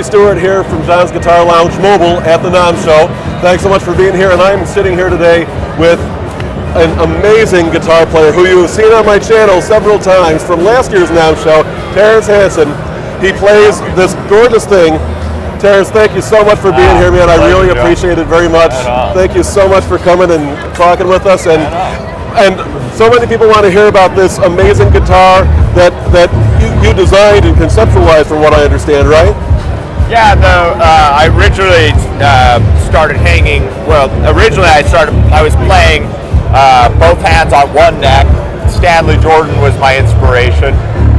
Stewart here from John's Guitar Lounge Mobile at the NAMM Show. Thanks so much for being here, and I'm sitting here today with an amazing guitar player who you have seen on my channel several times from last year's NAMM Show, Terence Hansen. He plays this gorgeous thing. Terence, thank you so much for being here, man. I really appreciate it very much. Thank you so much for coming and talking with us. And so many people want to hear about this amazing guitar that you designed and conceptualized, from what I understand, right? Yeah, I originally started hanging. Well, originally I was playing both hands on one neck. Stanley Jordan was my inspiration,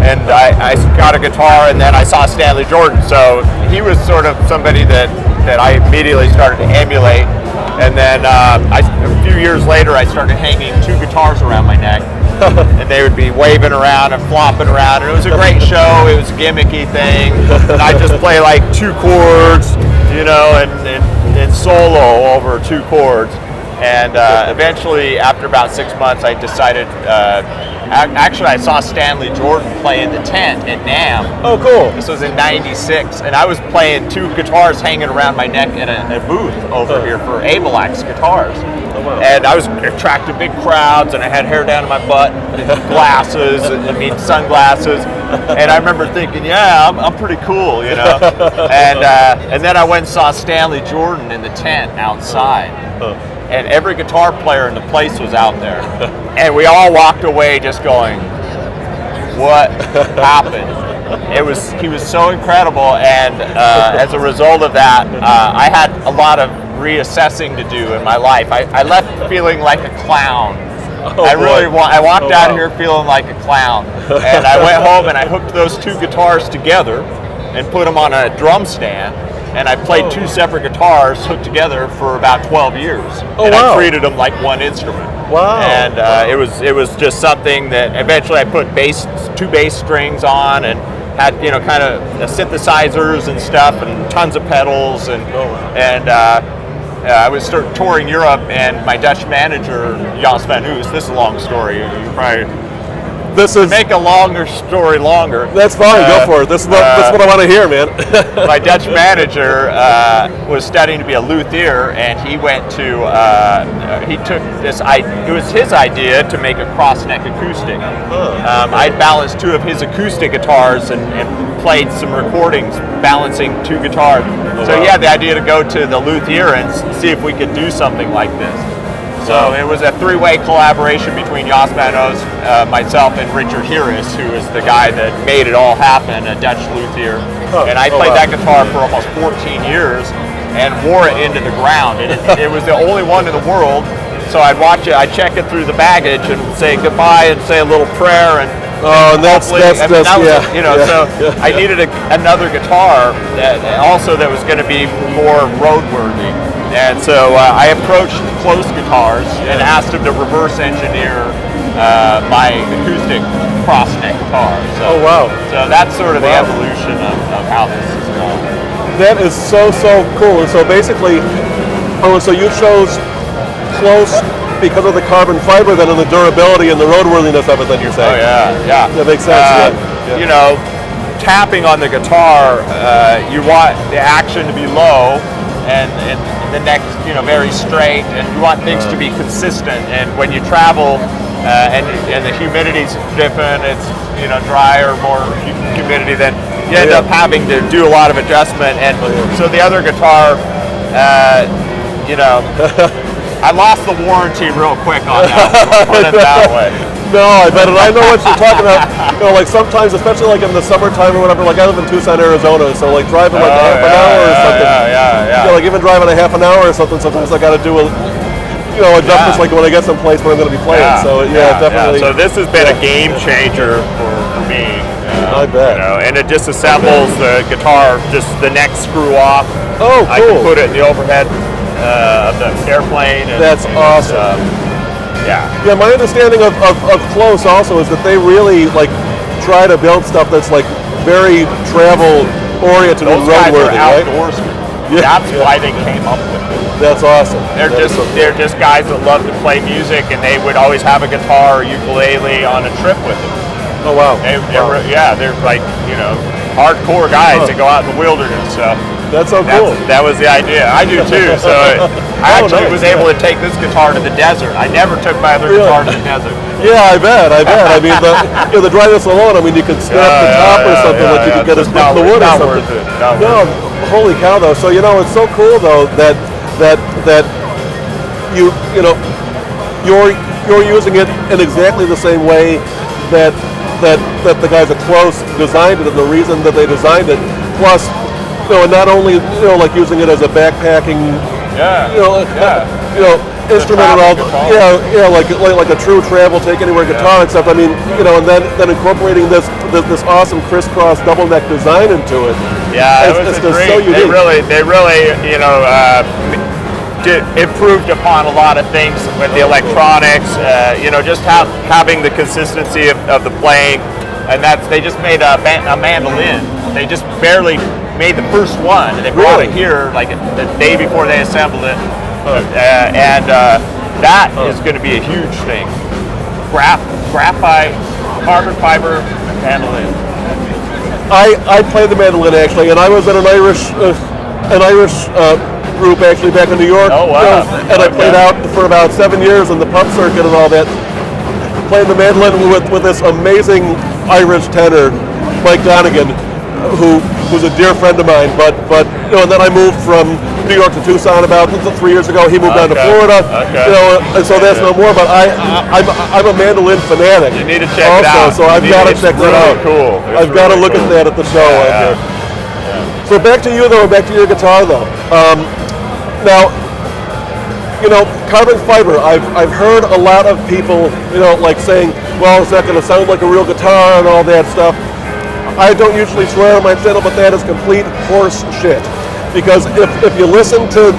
and I got a guitar, and then I saw Stanley Jordan. So he was sort of somebody that I immediately started to emulate. And then a few years later, I started hanging two guitars around my neck, and they would be waving around and flopping around. And it was a great show. It was a gimmicky thing. And I just play like two chords, you know, and solo over two chords. And eventually, after about 6 months, I decided. Actually, I saw Stanley Jordan play in the tent at NAMM. Oh, cool. This was in '96, and I was playing two guitars hanging around my neck in a booth over here for Abelax Guitars. Oh, wow. And I was attracting big crowds, and I had hair down to my butt, and glasses, sunglasses. And I remember thinking, yeah, I'm pretty cool, you know. And then I went and saw Stanley Jordan in the tent outside. And every guitar player in the place was out there. And we all walked away just going, what happened? He was so incredible, and as a result of that, I had a lot of reassessing to do in my life. I left feeling like a clown. I walked out of here feeling like a clown. And I went home and I hooked those two guitars together and put them on a drum stand. And I played two separate guitars hooked together for about 12 years. I treated them like one instrument. Wow. And it was just something that eventually I put two bass strings on, and had kind of synthesizers and stuff, and tons of pedals, and I was touring Europe, and my Dutch manager, Jos van Oos, this is a long story. You probably. Make a longer story longer. That's fine. Go for it. This is what I want to hear, man. My Dutch manager was studying to be a luthier, and he went to. He took this. It was his idea to make a cross-neck acoustic. I'd balanced two of his acoustic guitars and played some recordings balancing two guitars. So he had the idea to go to the luthier and see if we could do something like this. So it was a three-way collaboration between Jos van Oos, myself, and Richard Guitarist, who is the guy that made it all happen, a Dutch luthier. And I played that guitar for almost 14 years and wore it into the ground. And it was the only one in the world. So I'd watch it, I'd check it through the baggage and say goodbye and say a little prayer. So I needed another guitar that was going to be more roadworthy. And so I approached KLOS Guitars and asked them to reverse engineer my acoustic cross-neck guitar. So, So that's sort of the evolution of how this is going. That is so cool. And so basically, so you chose KLOS because of the carbon fiber, then, and the durability and the roadworthiness of it, then you're saying? Oh, yeah. That makes sense, You know, tapping on the guitar, you want the action to be low, and the neck, very straight, and you want things to be consistent. And when you travel, and the humidity's different, it's drier, more humidity, then you end up having to do a lot of adjustment. And so the other guitar, I lost the warranty real quick on that. Put it that way. No, I bet it. I know what you're talking about. Like sometimes, especially like in the summertime or whatever, like I live in Tucson, Arizona, so like driving like half an hour or something. Yeah. Like even driving a half an hour or something, sometimes I got to do adjustments like when I get someplace where I'm going to be playing. Definitely. So this has been a game changer for me. I bet. And it just assembles the guitar, just the neck screw off. Oh, cool. I can put it in the overhead of the airplane. That's awesome. Yeah, my understanding of KLOS also is that they really like try to build stuff that's like very travel oriented and roadworthy, right? Outdoorsmen. That's why they came up with it. That's awesome. They're just guys that love to play music, and they would always have a guitar or ukulele on a trip with them. Oh wow. They're like hardcore guys that go out in the wilderness. So That's so cool. that was the idea. I do too. So I actually was able to take this guitar to the desert. I never took my other guitar to the desert. Yeah, I bet. I mean, the dryness alone. I mean, you could snap the top or something like you could get a stick in the wood or something. Worth it. Not No, worth it. holy cow, though. So it's so cool though that you're using it in exactly the same way that the guys at KLOS designed it, and the reason that they designed it. Plus, and not only like using it as a backpacking, instrument and all, like a true travel take anywhere guitar and stuff. I mean, and then incorporating this awesome crisscross double neck design into it. Yeah, it's just so unique. They really improved upon a lot of things with the electronics. Just having the consistency of the playing, and they just made a mandolin. They just barely made the first one, and they brought it here like the day before they assembled it. That is going to be a huge thing. Graphite, carbon fiber mandolin. I played the mandolin actually, and I was in an Irish group actually back in New York. Oh wow! And I played out for about 7 years in the pub circuit and all that, playing the mandolin with this amazing Irish tenor, Mike Donegan, who's a dear friend of mine. But and then I moved from New York to Tucson about 3 years ago. He moved down to Florida. And so that's no more. But I'm a mandolin fanatic. You need to check it out. So I've got to check that out. Cool. I've got to look at that at the show. So back to you though, back to your guitar though. Now, carbon fiber. I've heard a lot of people, like saying, well, is that going to sound like a real guitar and all that stuff. I don't usually swear on my channel, but that is complete horse shit. Because if you listen to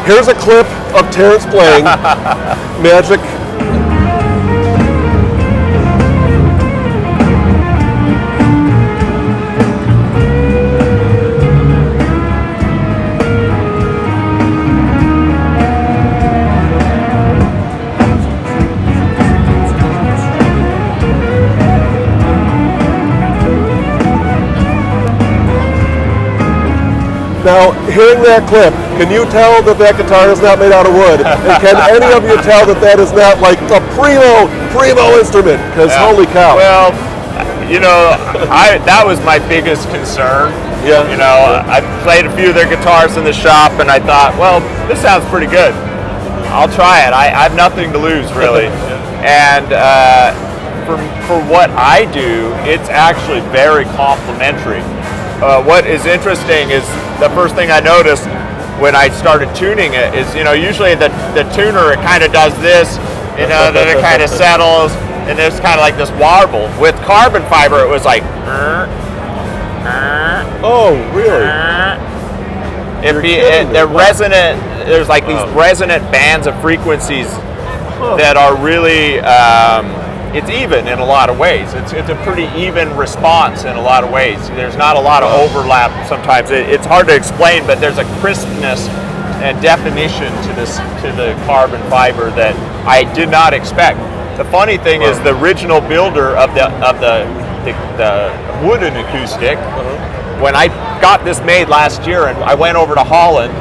here's a clip of Terence playing Magic. Now, hearing that clip, can you tell that guitar is not made out of wood? And can any of you tell that is not like a primo instrument? Because holy cow. Well, that was my biggest concern. Yeah. I played a few of their guitars in the shop, and I thought, well, this sounds pretty good. I'll try it. I have nothing to lose, really. And for what I do, it's actually very complimentary. What is interesting is the first thing I noticed when I started tuning it is, usually the tuner, it kind of does this, then it kind of settles, and there's kind of like this warble. With carbon fiber, it was like, oh, really? They're resonant. There's like these resonant bands of frequencies that are really. It's even in a lot of ways. It's a pretty even response in a lot of ways. There's not a lot of overlap sometimes. It's hard to explain, but there's a crispness and definition to the carbon fiber that I did not expect. The funny thing is the original builder of the wooden acoustic, when I got this made last year and I went over to Holland,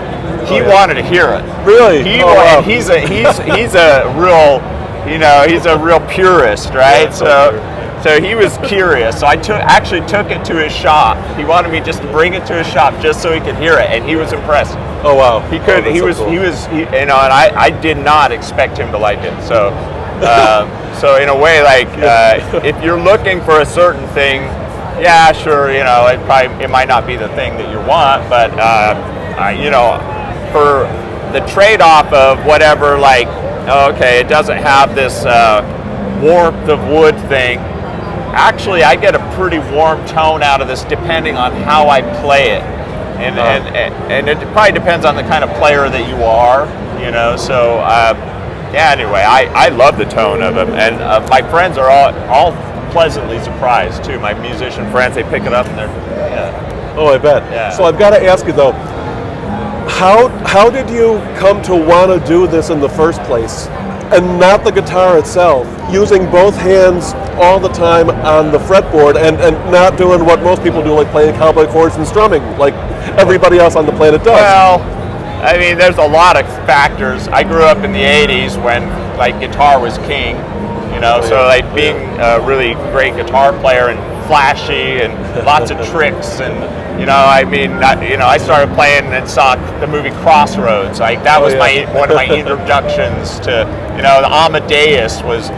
he wanted to hear it. Really? He's a real purist, right? Yeah, so he was curious. So I actually took it to his shop. He wanted me just to bring it to his shop just so he could hear it, and he was impressed. Oh wow! He could. And I did not expect him to like it. So, so in a way, like if you're looking for a certain thing, yeah, sure, it might not be the thing that you want, but for the trade-off of whatever, like. Okay, it doesn't have this warmth of wood thing. Actually, I get a pretty warm tone out of this depending on how I play it. And it probably depends on the kind of player that you are, So, anyway, I love the tone of them. And my friends are all pleasantly surprised, too. My musician friends, they pick it up and they're, Oh, I bet. Yeah. So I've got to ask you, though, how did you come to want to do this in the first place, and not the guitar itself, using both hands all the time on the fretboard and not doing what most people do, like playing cowboy chords and strumming, like everybody else on the planet does? Well, I mean, there's a lot of factors. I grew up in the 80s when like guitar was king, you know, so like being a really great guitar player and flashy and lots of tricks and, you know, I mean, I started playing and saw the movie Crossroads. Like that was one of my introductions to, you know, the Amadeus was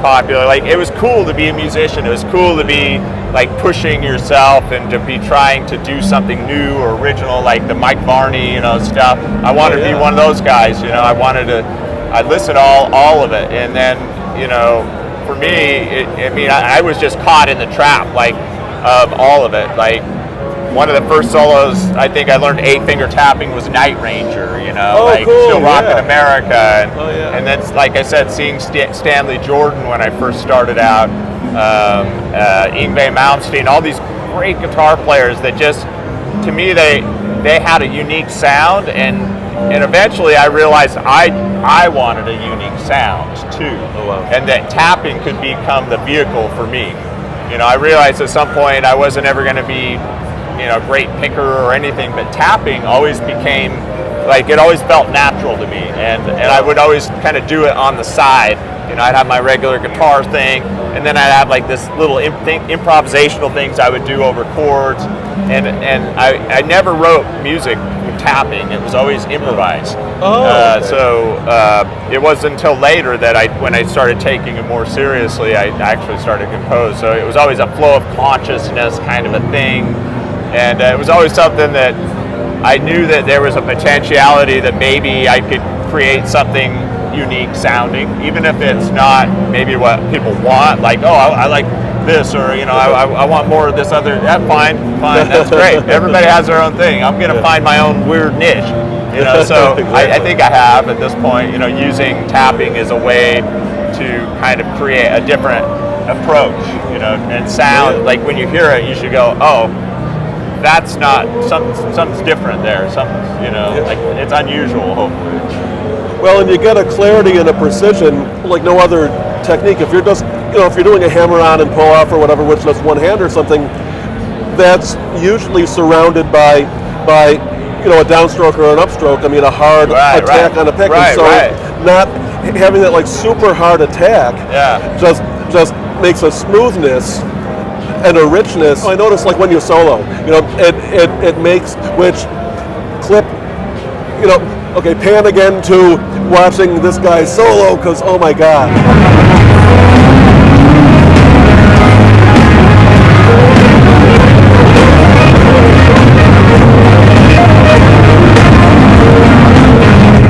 popular. Like it was cool to be a musician. It was cool to be like pushing yourself and to be trying to do something new or original, like the Mike Varney, you know, stuff. I wanted to be one of those guys. You know, I listened to all of it, and then, you know, for me, I was just caught in the trap, like of all of it. Like one of the first solos I think I learned 8-finger tapping was Night Ranger, you know, cool. Still Rockin' America, and then, like I said, seeing Stanley Jordan when I first started out, Yngwie Malmsteen, all these great guitar players that just, to me, they had a unique sound, and eventually I realized I wanted a unique sound too, and that tapping could become the vehicle for me. You know, I realized at some point I wasn't ever going to be, you know, great picker or anything, but tapping always became, like, it always felt natural to me, and I would always kind of do it on the side. You know, I'd have my regular guitar thing, and then I'd have like this little improvisational things I would do over chords, and I never wrote music with tapping. It was always improvised. So it wasn't until later that when I started taking it more seriously, I actually started to compose. So it was always a flow of consciousness kind of a thing, and it was always something that I knew that there was a potentiality that maybe I could create something unique sounding, even if it's not maybe what people want, like, oh, I like this, or, you know, I want more of this other. That's fine, that's great. Everybody has their own thing. I'm going to find my own weird niche, you know. So I think I have at this point, you know, using tapping as a way to kind of create a different approach, you know, and sound. Like when you hear it, you should go, oh, that's not something's different there. Something, you know, like it's unusual, hopefully. Well, and you get a clarity and a precision like no other technique. If you're just, you know, if you're doing a hammer on and pull off or whatever with just one hand or something, that's usually surrounded by you know, a downstroke or an upstroke. I mean, a hard attack on a pick. And so not having that like super hard attack just makes a smoothness and a richness. I notice like when you solo, you know, it makes, which clip, you know, okay, pan again to watching this guy solo, because oh my God.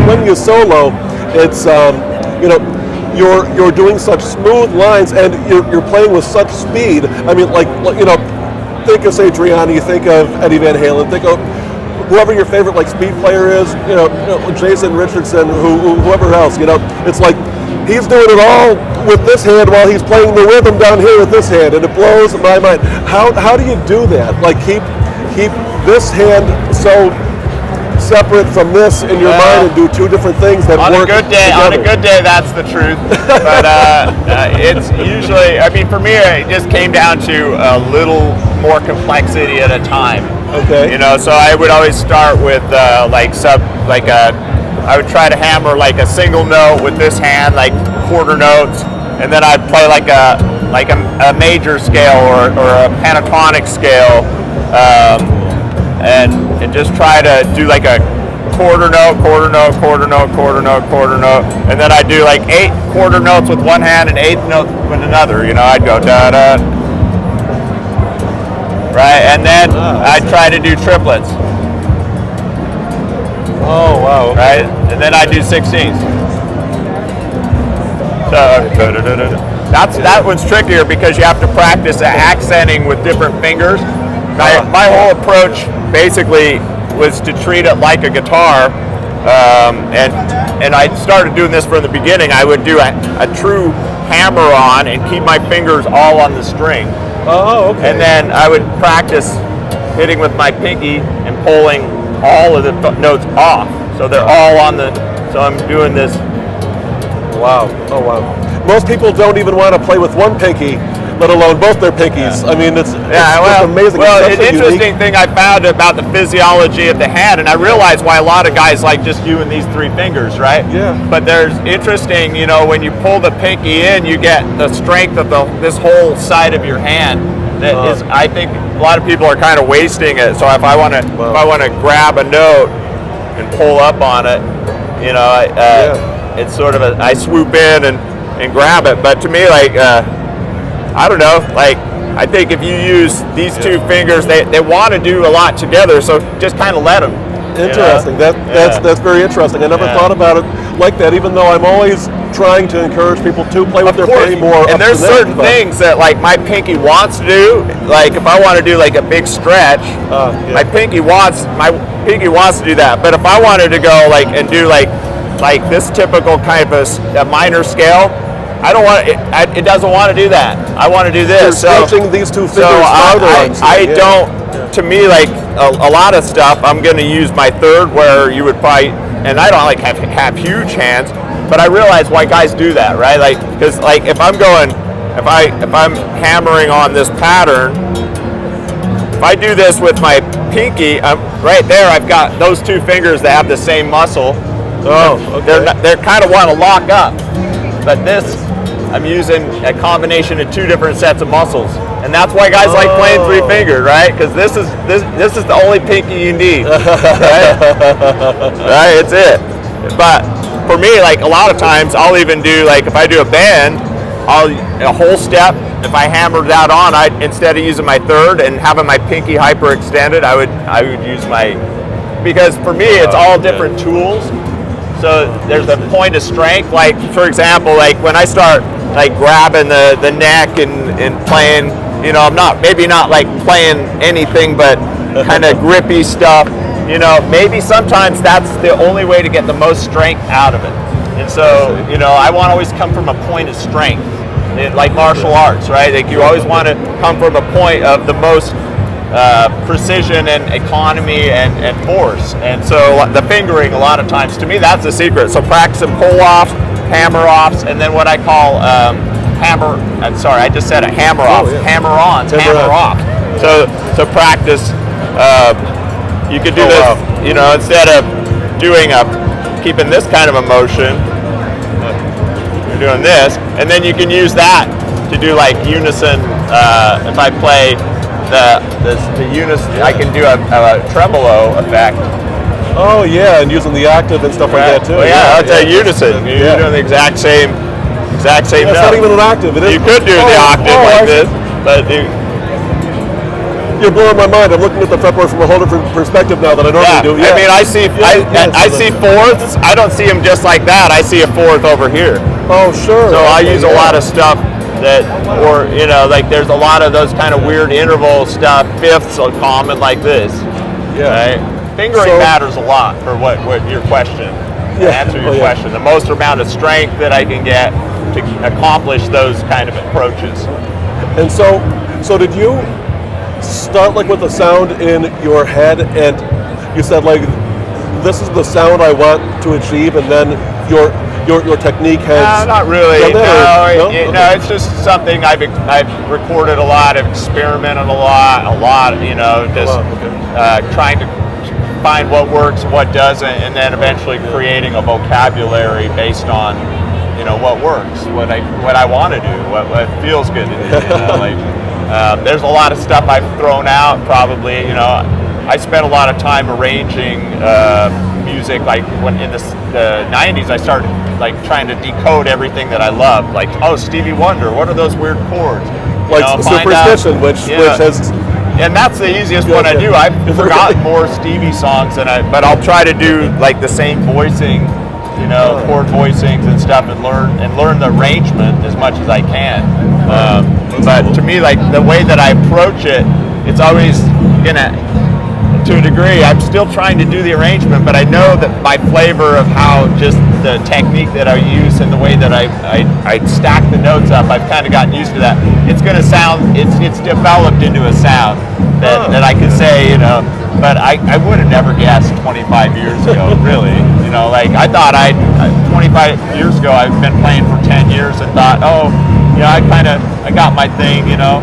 When you solo, it's you know, you're doing such smooth lines, and you're playing with such speed. I mean, like, you know, think of, say, Satriani, think of Eddie Van Halen, think of whoever your favorite like speed player is, you know Jason Richardson, whoever else, you know, it's like he's doing it all with this hand while he's playing the rhythm down here with this hand, and it blows my mind. How do you do that? Like keep this hand so separate from this in your mind and do two different things that work together. On a good day, that's the truth. But it's usually, I mean, for me, it just came down to a little more complexity at a time. Okay. You know, so I would always start with I would try to hammer like a single note with this hand, like quarter notes, and then I'd play like a major scale or a pentatonic scale, and just try to do like a quarter note, quarter note, quarter note, quarter note, quarter note, and then I'd do like 8 quarter notes with one hand and 8th note with another. You know, I'd go da da. Right, and then I'd try to do triplets. Oh, wow. Right, and then I'd do 16ths. So that one's trickier because you have to practice accenting with different fingers. My whole approach basically was to treat it like a guitar, and I started doing this from the beginning. I would do a true hammer on and keep my fingers all on the string. Oh, okay. And then I would practice hitting with my pinky and pulling all of the notes off, so they're all on the. So I'm doing this. wow. Oh, wow. Most people don't even want to play with one pinky, let alone both their pinkies. I mean, it's amazing. Well, it's an interesting thing I found about the physiology of the hand, and I realized why a lot of guys like just doing these three fingers, right? Yeah. But there's interesting, you know, when you pull the pinky in, you get the strength of this whole side of your hand. That is, I think a lot of people are kind of wasting it. So if I want to grab a note and pull up on it, you know, it's sort of I swoop in and grab it. But to me, like, I don't know, like, I think if you use these two fingers, they want to do a lot together, so just kind of let them. Interesting. You know? That's very interesting. I never thought about it like that, even though I'm always trying to encourage people to play with their pinky more. And there's certain things that, like, my pinky wants to do. Like, if I want to do like a big stretch, my pinky wants to do that. But if I wanted to go like and do like this typical kind of a minor scale, I don't want it doesn't want to do that. I want to do this. You're stretching these two fingers farther. To me, like a lot of stuff, I'm going to use my third, where you would probably, and I don't like have huge hands, but I realize why guys do that, right? Like, because like if I'm hammering on this pattern, if I do this with my pinky, right there, I've got those two fingers that have the same muscle. Oh, okay. They're kind of want to lock up, but this, I'm using a combination of two different sets of muscles, and that's why guys like playing three fingered, right? Because this is the only pinky you need, right? Right, it's it. But for me, like a lot of times, I'll even do like if I do a bend, a whole step. If I hammered that on, instead of using my third and having my pinky hyperextended, I would use because for me it's all different tools. So there's a point of strength. Like for example, like when I start like grabbing the neck and playing, you know, I'm not like playing anything but kind of grippy stuff. You know, maybe sometimes that's the only way to get the most strength out of it. And so, you know, I want to always come from a point of strength, like martial arts, right? Like you always want to come from a point of the most precision and economy and force. And so the fingering, a lot of times, to me, that's the secret. So practicing pull-offs, hammer-offs, and then what I call I just said it, hammer-offs, hammer-ons, hammer-offs. So practice, you could do this, you know, instead of keeping this kind of a motion, you're doing this, and then you can use that to do like unison. If I play the unison, I can do a tremolo effect. Oh yeah, and using the octave and stuff like that too. Well, yeah, that's a unison. You're doing the exact same It's not even an octave. It is. You could do the octave like this, but you're blowing my mind. I'm looking at the fretboard from a whole different perspective now that I normally do. Yeah. I mean, I see fourths. I don't see them just like that. I see a fourth over here. Oh, sure. So I use a lot of stuff or you know, like there's a lot of those kind of weird interval stuff. Fifths are common like this. Yeah. Right? Fingering matters a lot for what your question. To answer your question, the most amount of strength that I can get to accomplish those kind of approaches. And so did you start like with the sound in your head, and you said like, this is the sound I want to achieve, and then your technique has not really. No, it's just something I've recorded a lot, I've experimented a lot, you know, just trying to find what works and what doesn't, and then eventually creating a vocabulary based on, you know, what works, what I want to do, what feels good to do. You know, like there's a lot of stuff I've thrown out. Probably, you know, I spent a lot of time arranging music. Like when in the 90s, I started like trying to decode everything that I loved. Like, oh, Stevie Wonder, what are those weird chords? Like Superstition, which has. And that's the easiest one I do. I've forgotten more Stevie songs but I'll try to do like the same voicing, you know, chord voicings and stuff, and learn the arrangement as much as I can. But to me, like the way that I approach it, it's always to a degree, I'm still trying to do the arrangement, but I know that my flavor of how just the technique that I use and the way that I stack the notes up, I've kind of gotten used to that. It's going to sound, it's developed into a sound that I can say, you know, but I would have never guessed 25 years ago, really. You know, like I thought 25 years ago, I've been playing for 10 years and thought, oh, you know, I got my thing, you know,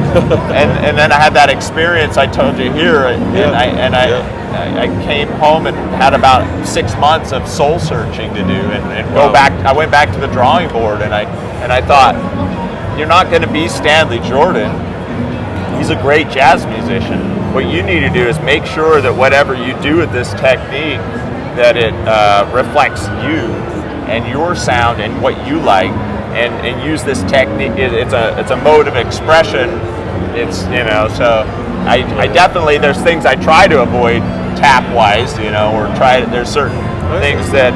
and then I had that experience I told you here, and I came home and had about 6 months of soul searching to do, and go back. I went back to the drawing board, and I thought, you're not going to be Stanley Jordan. He's a great jazz musician. What you need to do is make sure that whatever you do with this technique, that it reflects you and your sound and what you like, and use this technique. It's a mode of expression. It's, you know, so I definitely, there's things I try to avoid tap wise, you know, or there's certain things that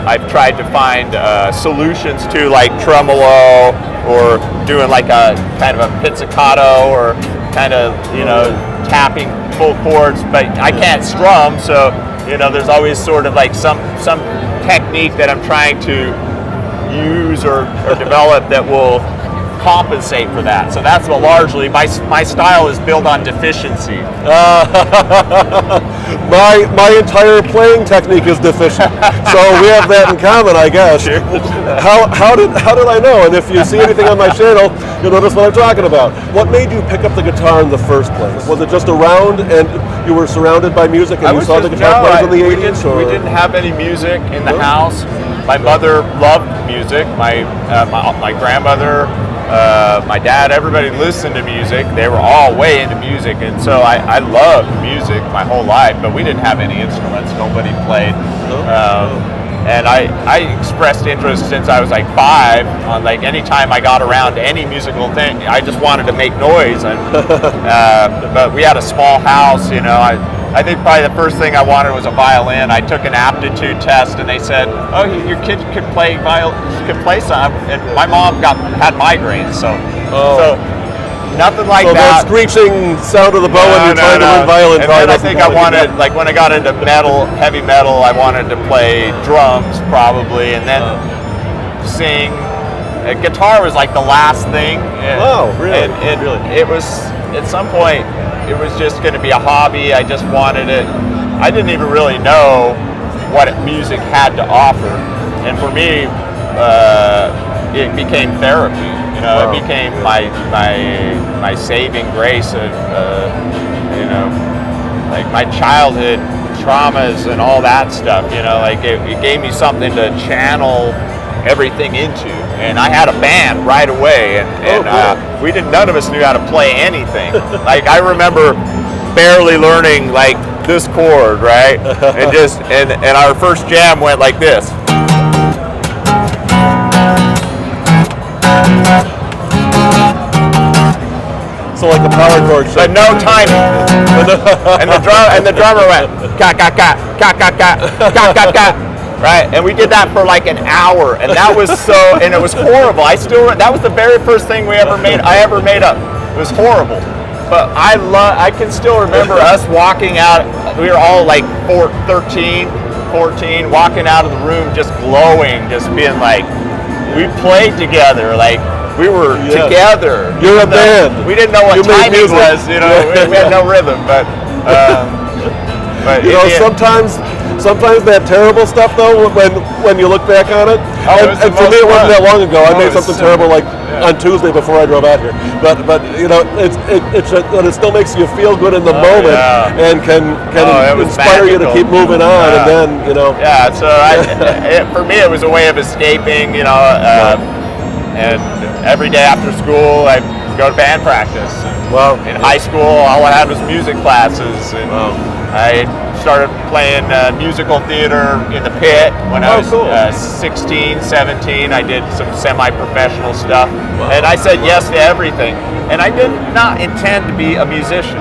I've tried to find solutions to, like tremolo, or doing like a kind of a pizzicato, or kind of, you know, tapping full chords, but I can't strum, so, you know, there's always sort of like some technique that I'm trying to use or develop that will compensate for that. So that's what largely my style is built on deficiency. My entire playing technique is deficient, so we have that in common, I guess. Sure. How did I know? And if you see anything on my channel, you'll notice what I'm talking about. What made you pick up the guitar in the first place? Was it just around and you were surrounded by music and you saw the guitar players in the 80s? We didn't have any music in the house. My mother loved music. My grandmother, my dad, everybody listened to music. They were all way into music, and so I loved music my whole life, but we didn't have any instruments. Nobody played. And I expressed interest since I was like 5 on, like, anytime I got around any musical thing, I just wanted to make noise. And but we had a small house, you know. I think probably the first thing I wanted was a violin. I took an aptitude test, and they said, "Oh, your kid could play some." And my mom had migraines, so nothing like that. So that screeching sound of the bow when you're trying to learn violin. And then I think I wanted, like, when I got into heavy metal, I wanted to play drums probably, and then sing. Guitar was like the last thing. Oh, really? And it was, at some point, it was just going to be a hobby. I just wanted it. I didn't even really know what music had to offer, and for me, it became therapy. You know, It became my saving grace of, you know, like my childhood traumas and all that stuff. You know, like it gave me something to channel everything into, and I had a band right away, and none of us knew how to play anything. Like, I remember barely learning like this chord, right? and our first jam went like this. So like the power chord shape. But no timing. and the drummer went ka ka ka ka ka ka ka ka ka. Right, and we did that for like an hour, and that was and it was horrible. That was the very first thing I ever made up. It was horrible, but I can still remember us walking out. We were all like 13, 14, walking out of the room just glowing, just being like, we played together, like we were together. You're a band. We didn't know what timing was, you know. We had no rhythm, but you know, sometimes that terrible stuff though, when you look back on it, and for me it wasn't that long ago. I made something terrible like on Tuesday before I drove out here. But you know, it still makes you feel good in the moment, and can inspire you to keep moving on, and then, you know. Yeah. So for me it was a way of escaping, you know. And every day after school I go to band practice. Wow. In high school, all I had was music classes, and I started playing musical theater in the pit when I was 16, 17. I did some semi-professional stuff, and I said yes to everything. And I did not intend to be a musician.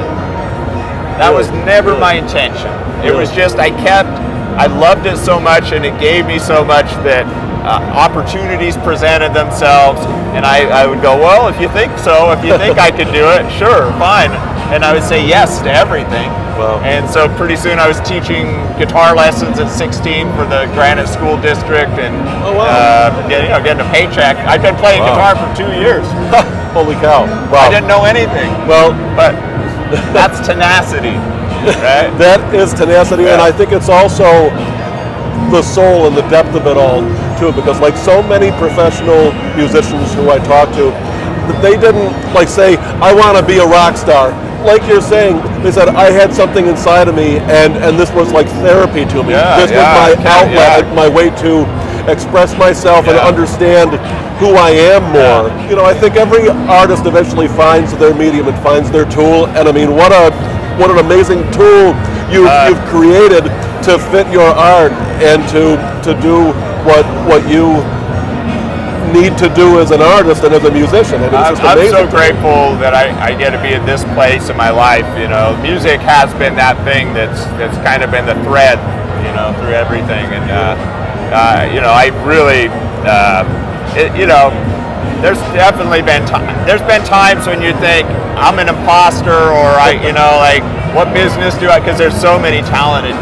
That was never my intention. It was just I loved it so much, and it gave me so much that opportunities presented themselves, and I would go, well, if you think so, if you think I could do it, sure, fine. And I would say yes to everything. Wow. And so pretty soon I was teaching guitar lessons at 16 for the Granite School District, and getting a paycheck. I'd been playing guitar for 2 years. Holy cow. Wow. I didn't know anything. Well, but that's tenacity, right? That is tenacity, and I think it's also the soul and the depth of it all too, because like so many professional musicians who I talk to, they didn't like say, I want to be a rock star. Like you're saying, they said, I had something inside of me, and this was like therapy to me. This was my outlet, my way to express myself and understand who I am more. You know, I think every artist eventually finds their medium and finds their tool, and I mean, what an amazing tool you've created to fit your art and to do what you need to do as an artist and as a musician. And it's just amazing. I'm so grateful that I get to be in this place in my life. You know, music has been that thing that's kind of been the thread, you know, through everything. And you know, I really, you know, there's definitely been there's been times when you think I'm an imposter, or you know, like, what business do I? Because there's so many talented.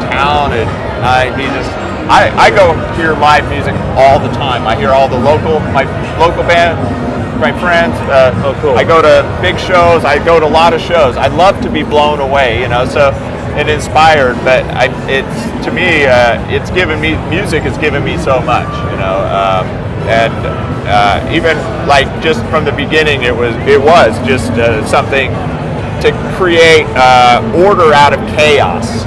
I go hear live music all the time. I hear all my local band, my friends. Cool. I go to big shows. I go to a lot of shows. I'd love to be blown away, you know, so and inspired. But it's to me, it's given me, music has given me so much, you know, and even like just from the beginning, it was just something to create order out of chaos.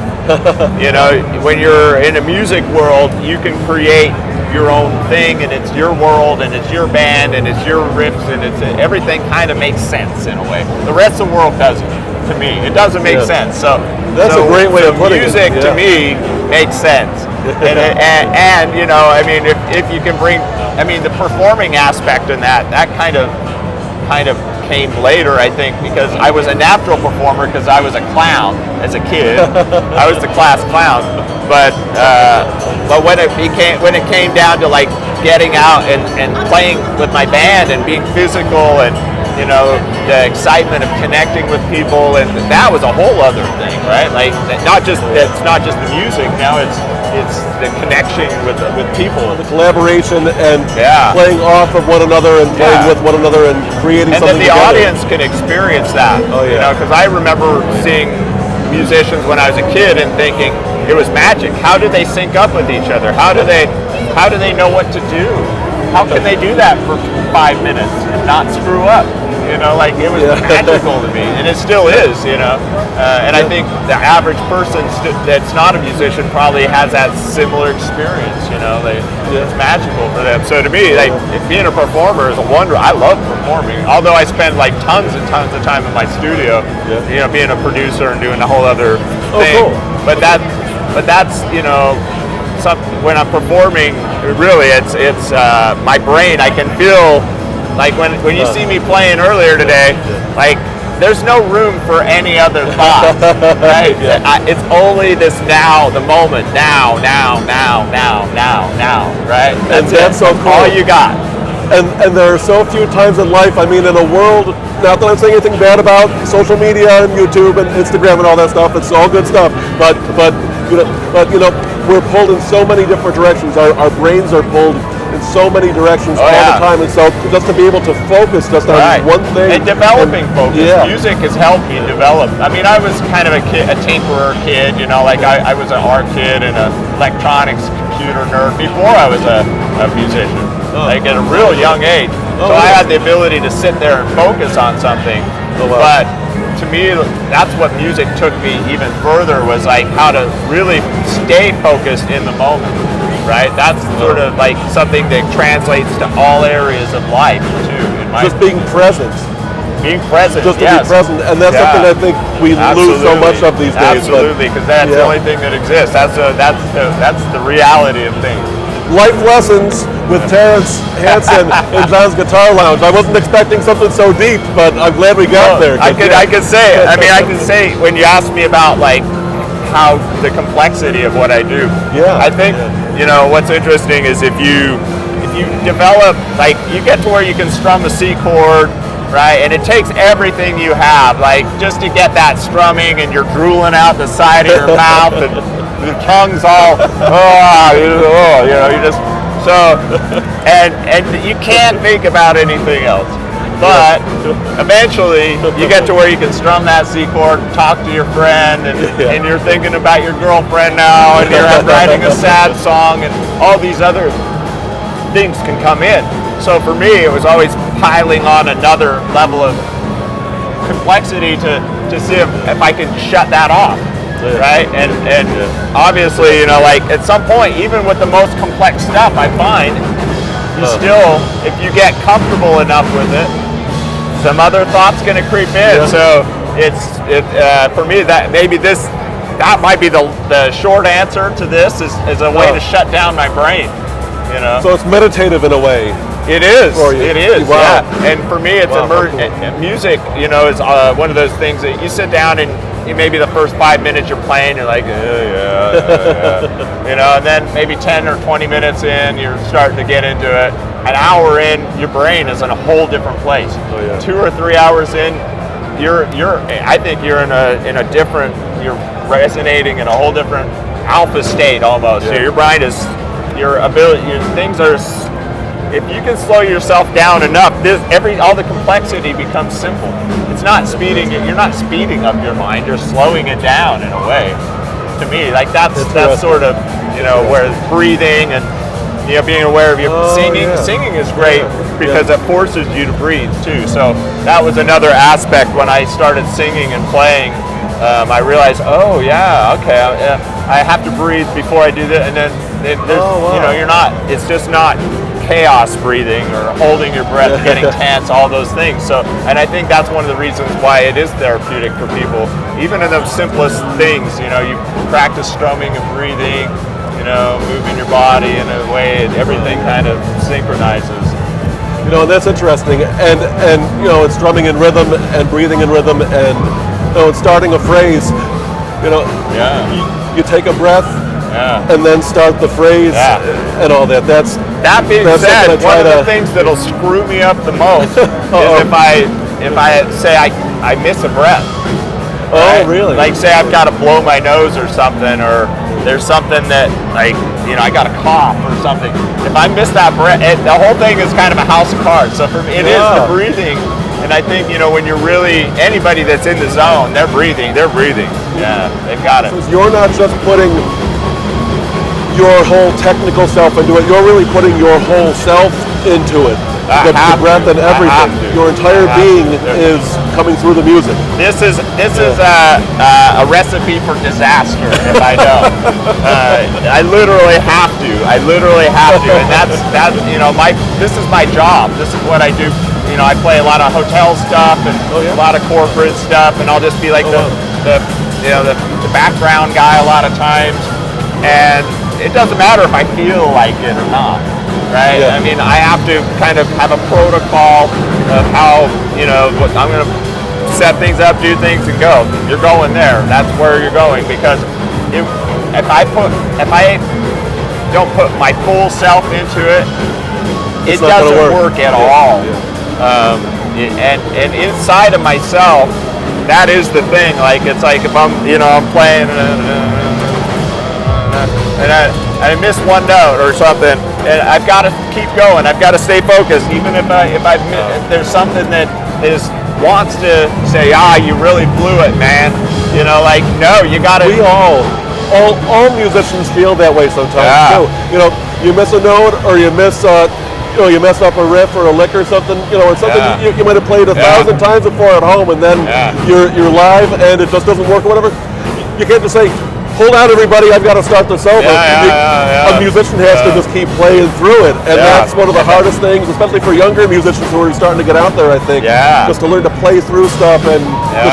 You know, when you're in a music world, you can create your own thing, and it's your world, and it's your band, and it's your riffs, and it's everything kind of makes sense in a way. The rest of the world doesn't. To me, it doesn't make sense. So that's a great way of putting it. Music to me makes sense, and you know, I mean, if you can bring, I mean, the performing aspect in that kind of came later, I think, because I was a natural performer because I was a clown as a kid. I was the class clown, but when it came down to like getting out and playing with my band and being physical, and you know, the excitement of connecting with people, and that was a whole other thing, right? Like, it's not just the music now, it's the connection with people, the collaboration, and playing off of one another and playing with one another and creating something together. And then the together. audience can experience that. You know, because I remember seeing musicians when I was a kid and thinking it was magic. How do they sync up with each other? How do they know what to do? How can they do that for 5 minutes and not screw up? You know, like, it was magical to me, and it still is, you know. And I think the average person that's not a musician probably has that similar experience, you know. It's magical for them. So to me, like, being a performer is a wonder. I love performing, although I spend like tons and tons of time in my studio, you know, being a producer and doing a whole other thing. Cool. But that's, you know, when I'm performing, really, it's my brain. I can feel, like, when you see me playing earlier today, like, there's no room for any other thought, right? It's only this now, the moment, now, right? That's so cool. All you got. And there are so few times in life, I mean, in a world, not that I'm saying anything bad about social media and YouTube and Instagram and all that stuff, it's all good stuff, but you know, we're pulled in so many different directions. Our brains are pulled in so many directions all the time, and so just to be able to focus just on one thing. And developing focus. Music has helped me develop. I mean, I was kind of a tinkerer kid, you know, like I was an art kid and an electronics computer nerd before I was a musician, like at a real young age. So I had the ability to sit there and focus on something. But to me, that's what music took me even further, was like how to really stay focused in the moment. Right, that's sort of like something that translates to all areas of life too. Just being present. Being present. Just to be present, and that's something I think we lose so much of these days. Absolutely, because that's the only thing that exists. That's the reality of things. Life lessons with Terence Hansen in John's Guitar Lounge. I wasn't expecting something so deep, but I'm glad we got there. I could say it. I mean, I can say, when you ask me about like how the complexity of what I do. I think you know what's interesting is if you develop, like, you get to where you can strum a C chord, right? And it takes everything you have, like, just to get that strumming, and you're drooling out the side of your mouth, and the tongue's all you know, you just and you can't think about anything else. But eventually, you get to where you can strum that C chord, talk to your friend, and you're thinking about your girlfriend now, and you're writing a sad song, and all these other things can come in. So for me, it was always piling on another level of complexity to see if I could shut that off. Right, and obviously, you know, like at some point, even with the most complex stuff, I find you still, if you get comfortable enough with it, some other thoughts going to creep in. So for me, that might be the short answer to this is a way to shut down my brain. You know, so it's meditative in a way. It is. It is. Wow. Yeah. And for me, it's music. You know, is one of those things that you sit down and maybe the first 5 minutes you're playing, you're like, yeah. You know, and then maybe 10 or 20 minutes in, you're starting to get into it. An hour in, your brain is in a whole different place. 2 or 3 hours in, I think you're in a different, you're resonating in a whole different alpha state almost. So your brain is, things are. If you can slow yourself down enough, all the complexity becomes simple. It's not speeding it. You're not speeding up your mind. You're slowing it down in a way. To me, like that's sort of, you know, where breathing and, you know, being aware of your singing. Yeah. Singing is great because it forces you to breathe too. So that was another aspect when I started singing and playing. I realized, I have to breathe before I do that, and then you know, you're not. It's just not chaos breathing or holding your breath, getting tense, all those things. So, and I think that's one of the reasons why it is therapeutic for people, even in the simplest things. You know, you practice strumming and breathing, you know, moving your body in a way, everything kind of synchronizes. You know, that's interesting. And you know, it's drumming in rhythm and breathing in rhythm, and you know, it's starting a phrase. You know, you take a breath. And then start the phrase and all that. That being said, one of the things that'll screw me up the most is if I say I miss a breath. Oh, really? Like say I've got to blow my nose or something, or there's something that, like, you know, I got to cough or something. If I miss that breath, the whole thing is kind of a house of cards. So for me, it is the breathing. And I think, you know, when you're really, anybody that's in the zone, they're breathing. Yeah, they've got it. So you're not just putting your whole technical self into it, you're really putting your whole self into it. The breath and everything. Your entire being is coming through the music. This is a recipe for disaster, if I know. I literally have to. And that's you know, this is my job. This is what I do. You know, I play a lot of hotel stuff and a lot of corporate stuff, and I'll just be like the background guy a lot of times. And it doesn't matter if I feel like it or not, right? Yeah. I mean, I have to kind of have a protocol of how, you know, I'm going to set things up, do things, and go. You're going there. That's where you're going. Because if I don't put my full self into it, it doesn't work at all. Yeah. And inside of myself, that is the thing. Like, it's like if I'm playing. And I miss one note or something, and I've got to keep going. I've got to stay focused, even if there's something that wants to say, you really blew it, man. You know, like, no, you got to. We all musicians feel that way sometimes too. You know, you miss a note, or you miss you mess up a riff or a lick or something. You know, it's something you might have played 1,000 times before at home, and then you're live and it just doesn't work or whatever. You can't just say, hold on, everybody, I've got to start this over. A musician has to just keep playing through it. And that's one of the hardest things, especially for younger musicians who are starting to get out there, I think. Just to learn to play through stuff, and the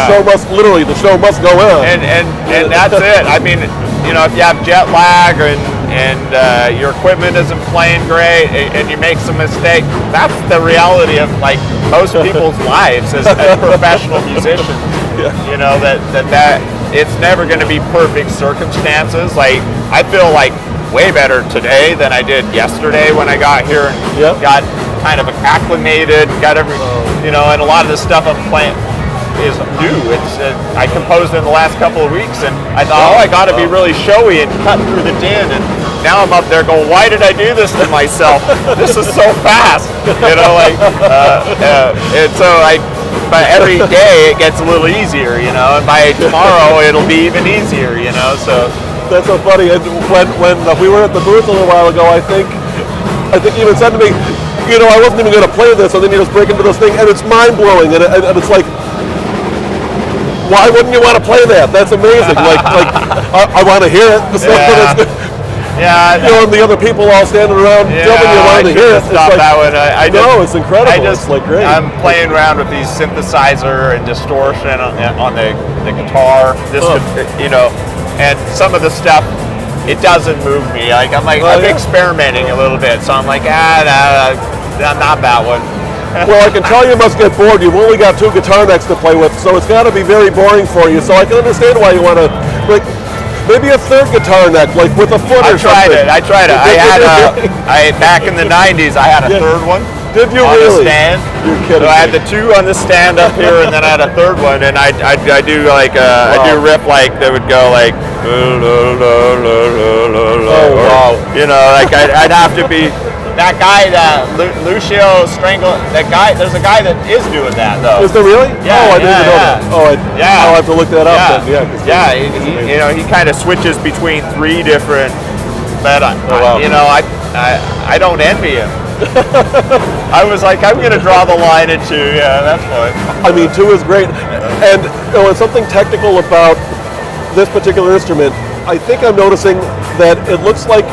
show must go on. And that's it. I mean, you know, if you have jet lag and your equipment isn't playing great and you make some mistake, that's the reality of, like, most people's lives as professional musicians. You know, that it's never going to be perfect circumstances. Like, I feel like way better today than I did yesterday when I got here and got kind of acclimated, you know, and a lot of the stuff I'm playing is new. It's I composed in the last couple of weeks, and I thought, I got to be really showy and cut through the din, and now I'm up there going, why did I do this to myself? This is so fast, and so but every day it gets a little easier, and by tomorrow it'll be even easier, so. That's so funny. And when we were at the booth a little while ago, I think you even said to me, I wasn't even going to play this, and then you just break into this thing, and it's mind-blowing, and it's like, why wouldn't you want to play that? That's amazing. I want to hear it. Yeah, and the other people all standing around telling you wanting to hear it. Stop that one. It's incredible. It's great. I'm playing around with these synthesizer and distortion on the guitar. And some of the stuff, it doesn't move me. I'm experimenting a little bit, so I'm like, not that one. Well, I can tell you must get bored. You've only got 2 guitar necks to play with, so it's got to be very boring for you. So I can understand why you want to, maybe a 3rd guitar neck, with a foot or something. I tried it. Back in the 90s, I had a 3rd one. Did you on really? The stand. You're kidding. So I had the 2 on the stand up here, and then I had a 3rd one, and I do I do a riff that would go like, I'd have to be. That guy, Lucio Strangle, that guy, there's a guy that is doing that, though. Is there really? Yeah, I didn't know that. I'll have to look that up then. He kind of switches between 3 different, but I don't envy him. I was like, I'm going to draw the line at 2, that's fine. I mean, 2 is great. And it's something technical about this particular instrument. I think I'm noticing that it looks like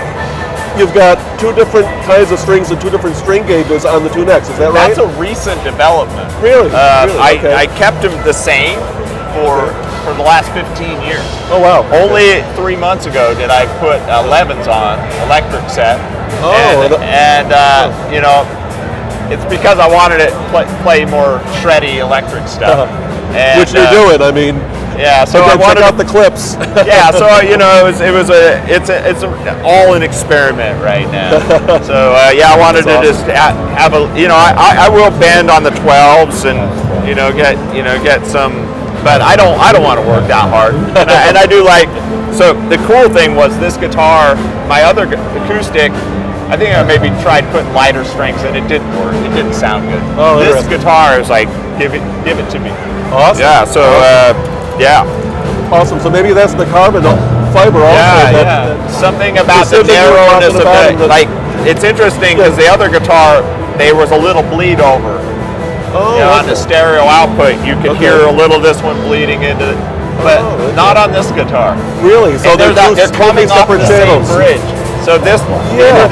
you've got 2 different kinds of strings and 2 different string gauges on the 2 necks. Is that right? That's a recent development. Really? Okay. I kept them the same for the last 15 years. Oh wow! Only 3 months ago did I put 11s on electric set. It's because I wanted to play more shreddy electric stuff. Which you're doing. I mean. Yeah, so I wanted check out the clips. Yeah, so it's all an experiment right now. So I wanted to just have a I will bend on the 12s and get some, but I don't want to work that hard. And I do so the cool thing was this guitar, my other acoustic. I think I maybe tried putting lighter strings and it didn't work. It didn't sound good. Oh, this guitar is like give it to me. Awesome. Yeah. So. Awesome. So maybe that's the carbon fiber also. Something about the narrowness of it's interesting because the other guitar, there was a little bleed over. On the stereo output, you could hear a little of this one bleeding into it, but not on this guitar. Really? So they're coming off the same bridge. So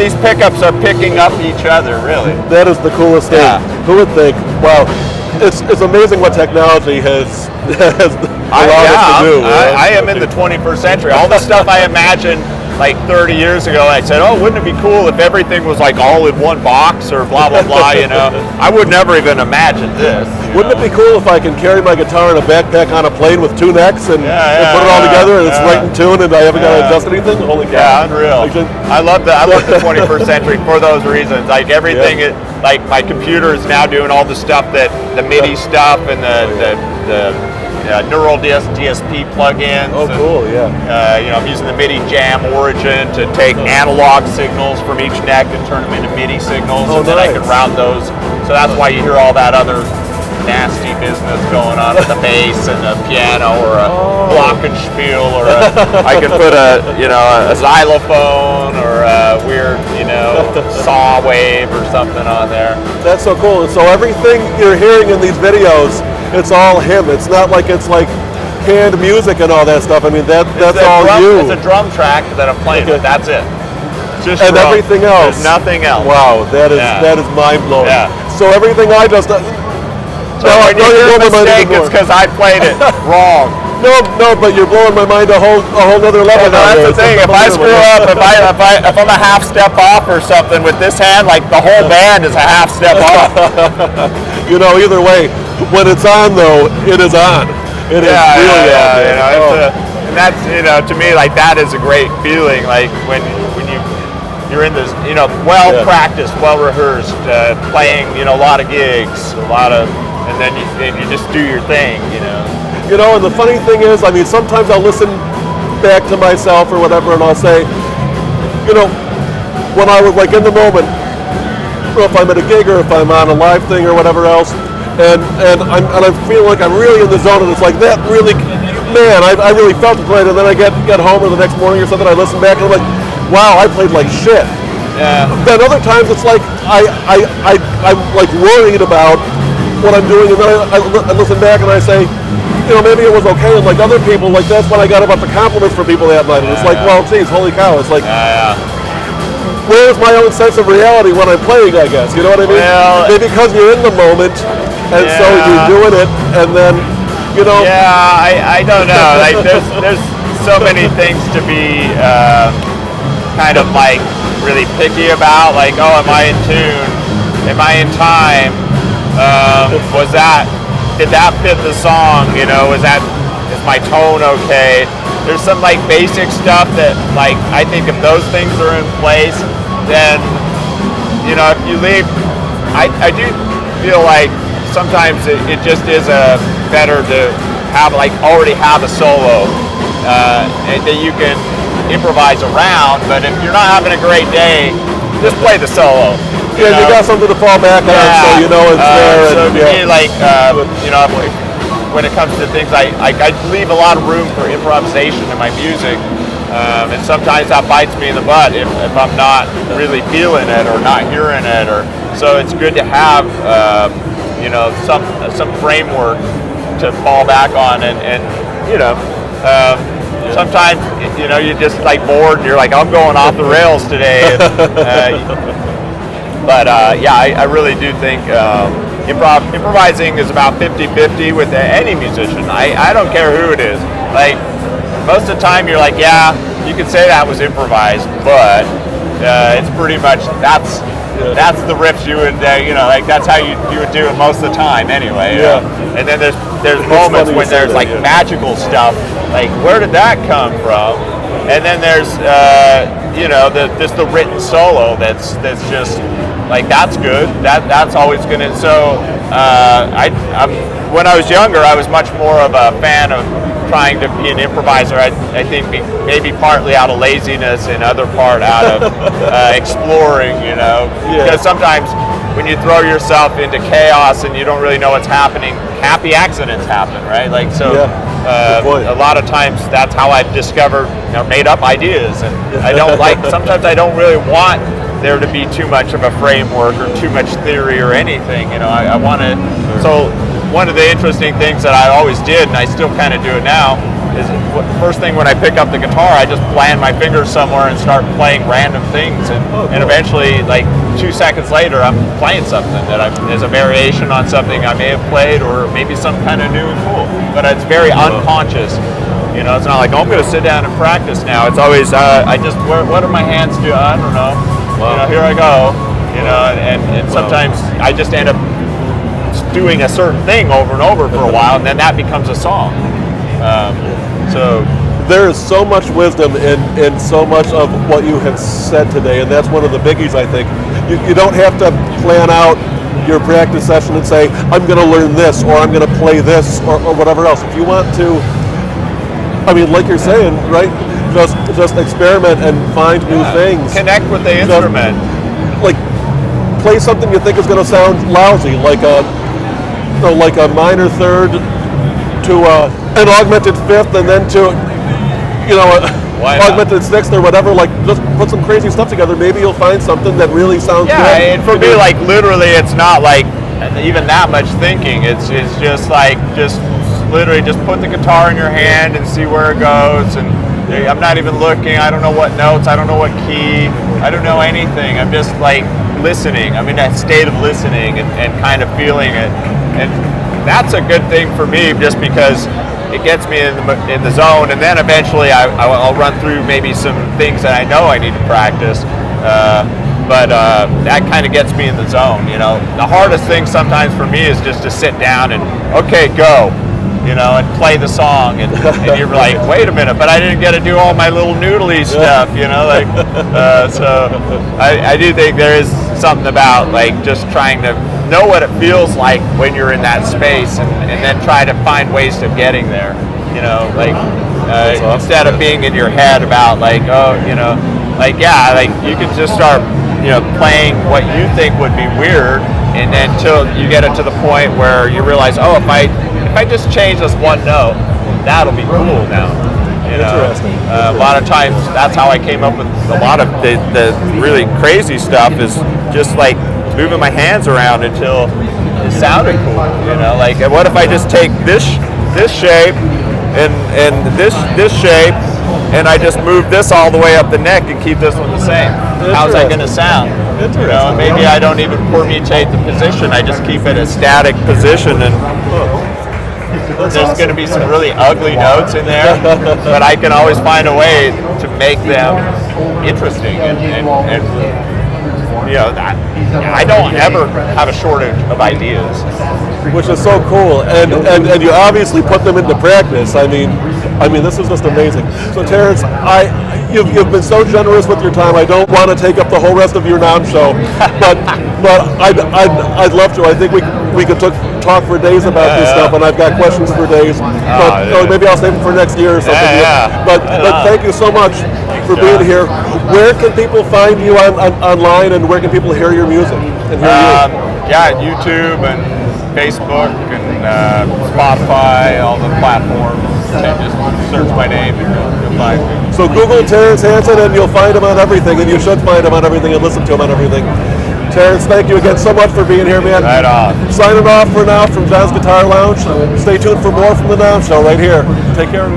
these pickups are picking up each other, really. That is the coolest thing. Yeah. Who would think? Wow. It's amazing what technology has allowed us to do. I am in the 21st century. All the stuff I imagined 30 years ago, I said, wouldn't it be cool if everything was all in one box or blah, blah, blah, I would never even imagine this. Wouldn't it be cool if I can carry my guitar in a backpack on a plane with 2 necks and put it all together and it's right in tune and I haven't got to adjust anything? Holy cow. Yeah, unreal. I love the 21st century for those reasons. Everything, my computer is now doing all the stuff that the MIDI stuff and the neural DSP plugins. Oh, cool! Yeah. I'm using the MIDI Jam Origin to take analog signals from each neck and turn them into MIDI signals, and then I can route those. So that's why you hear all that other nasty business going on with the bass and the piano, or a glockenspiel, or I can put a xylophone or a weird saw wave or something on there. That's so cool. So everything you're hearing in these videos, it's all him. It's not like it's canned music and all that stuff. I mean that's all you. It's a drum track that I'm playing with. That's it. Just and drum. Everything else. There's nothing else. Wow, that is mind blowing. Yeah. So everything I just. So when you hear a mistake, it's because I played it wrong. No, but you're blowing my mind a whole other level. That's the thing. If I screw up, if I'm a half step off or something with this hand, the whole band is a half step off. Either way, when it's on though, it is on. It is really on. And that's to me that is a great feeling. When you're in this, well practiced, well rehearsed, playing a lot of gigs, and then you just do your thing, and the funny thing is, sometimes I'll listen back to myself or whatever, and I'll say, you know, when I was like in the moment, or if I'm at a gig or if I'm on a live thing or whatever else, and I feel like I'm really in the zone, and it's like that really, man, I really felt it played, and then I get home or the next morning or something, I listen back and I'm like, wow, I played like shit. Yeah. Then other times it's like I'm like worried about what I'm doing, and then I listen back and I say, you know, maybe it was okay, and like other people, like that's what I got about the compliments from people that night, and it's like, well, geez, holy cow, it's like, where's my own sense of reality when I'm playing, I guess, you know what I mean? Well, maybe because you're in the moment, and so you're doing it, and then, you know. Yeah, I don't know, like there's so many things to be kind of like really picky about, like, oh, am I in tune? Am I in time? Did that fit the song? You know, is my tone okay? There's some like basic stuff that, like, I think if those things are in place, then, you know, if you leave, I do feel like sometimes it just is better to have, like, already have a solo that you can improvise around. But if you're not having a great day, just play the solo. You got something to fall back on, so you know it's there. So to me, like, you know, when it comes to things, I leave a lot of room for improvisation in my music, and sometimes that bites me in the butt if I'm not really feeling it or not hearing it. Or so it's good to have, you know, some framework to fall back on, and you know. Sometimes, you know, you're just like bored and you're like, I'm going off the rails today. But I really do think improvising is about 50-50 with any musician. I don't care who it is. Like, most of the time you're like, yeah, you could say that was improvised, but it's pretty much, that's the riffs you would, you know, like that's how you would do it most of the time anyway. And then there's moments when there's like magical stuff, like where did that come from? And then there's, you know, just the written solo that's just, like, that's good. That's always gonna. So when I was younger, I was much more of a fan of trying to be an improviser. I think maybe partly out of laziness and other part out of exploring. You know, because sometimes when you throw yourself into chaos and you don't really know what's happening, happy accidents happen, right? Like so. A lot of times that's how I've discovered or made up ideas, and I don't like. Sometimes I don't really want there to be too much of a framework or too much theory or anything. You know, I want to. So one of the interesting things that I always did, and I still kind of do it now, is first thing when I pick up the guitar, I just land my fingers somewhere and start playing random things, and eventually, like 2 seconds later, I'm playing something that is a variation on something I may have played, or maybe some kind of new and cool. But it's very unconscious. You know, it's not like, oh, I'm going to sit down and practice now. It's always, what do my hands do? I don't know. You know, here I go. You know, and sometimes I just end up doing a certain thing over and over for a while, and then that becomes a song. So there is so much wisdom in so much of what you have said today, and that's one of the biggies, I think. You don't have to plan out your practice session and say, I'm going to learn this, or I'm going to play this, or whatever else. If you want to, I mean, like you're saying, right? Just experiment and find new things. Connect with the instrument. Like, play something you think is going to sound lousy, like a minor third to an augmented fifth, and then to, you know, augmented sixth or whatever. Like, just put some crazy stuff together. Maybe you'll find something that really sounds good. Yeah, and for me, like, literally, it's not like even that much thinking. It's just like, just literally just put the guitar in your hand and see where it goes. And I'm not even looking. I don't know what notes. I don't know what key. I don't know anything. I'm just like listening. I'm in that state of listening and kind of feeling it. And that's a good thing for me, just because it gets me in the zone. And then eventually I'll run through maybe some things that I know I need to practice. But that kind of gets me in the zone. You know, the hardest thing sometimes for me is just to sit down and, okay, go. You know, and play the song, and you're like, wait a minute, but I didn't get to do all my little noodly stuff, you know, like, so I do think there is something about, like, just trying to know what it feels like when you're in that space, and then try to find ways of getting there, you know, like, instead of being in your head about, like, oh, you know, like you can just start, playing what you think would be weird, and then till you get it to the point where you realize, oh, if I just change this one note, that'll be cool now. Interesting. A lot of times that's how I came up with a lot of the really crazy stuff, is just like moving my hands around until it sounded cool. Like, what if I just take this shape and this shape, and I just move this all the way up the neck and keep this one the same? How's that going to sound? Maybe I don't even permutate the position. I just keep it a static position, and there's going to be some really ugly notes in there, but I can always find a way to make them interesting. I don't ever have a shortage of ideas, which is so cool, and you obviously put them into practice. I mean, this is just amazing. So Terence, you've been so generous with your time. I don't want to take up the whole rest of your NAMM show, but I'd love to. I think we could talk for days about this stuff, and I've got questions for days. But maybe I'll save them for next year or something. But thank you so much for being here. Where can people find you online, and where can people hear your music and hear you? YouTube and Facebook and Spotify, all the platforms. And just search my name and you'll find me. So Google Terence Hansen and you'll find him on everything, and you should find him on everything and listen to him on everything. Terence, thank you again so much for being here, man. Right on. Signing off for now from John's Guitar Lounge. Stay tuned for more from the NAMM Show right here. Take care.